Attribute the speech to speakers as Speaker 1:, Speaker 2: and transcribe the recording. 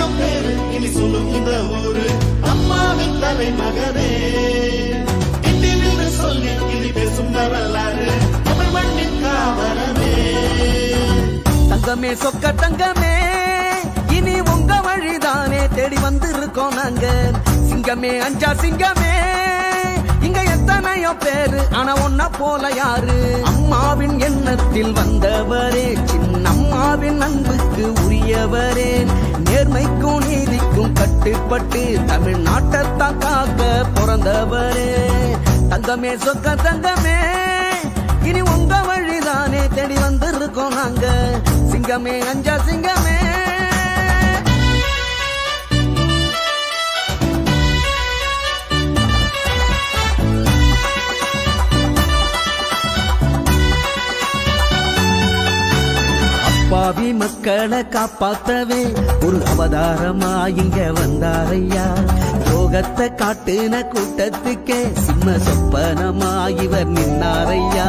Speaker 1: எத்தனையோ பேரு இனி சொல்லும் இந்த ஊரு அம்மாவின் தலைமகனே சொல்லி இனி பேசும் வரலாறு தமிழ் மண்ணின் காவலனே.
Speaker 2: தங்கமே சொக்க தங்கமே இனி உங்க வழிதானே தேடி வந்திருக்கோம் நாங்க. சிங்கமே அஞ்சா சிங்கமே இங்க எத்தனையோ பேரு ஆனா ஒன்ன போல யாரு. அம்மாவின் எண்ணத்தில் வந்தவரே சின்னம்மாவின் அன்புக்கு உரியவரே. நேர்மைக்கும் நீதிக்கும் கட்டுப்பட்டு தமிழ்நாட்டைத்தான் காக்க பிறந்தவரே. தங்கமே சொக்க தங்கமே இனி உங்க வழிதானே தேடி வந்திருக்கோம் நாங்க. சிங்கமே அஞ்சா சிங்கமே. அப்பாவி மக்களை காப்பாத்தவே ஒரு அவதாரமா இங்க வந்தாரையா. யோகத்தை காட்டுன கூட்டத்துக்கே சிம்ம சொப்பனமா இவர் நின்னாரையா.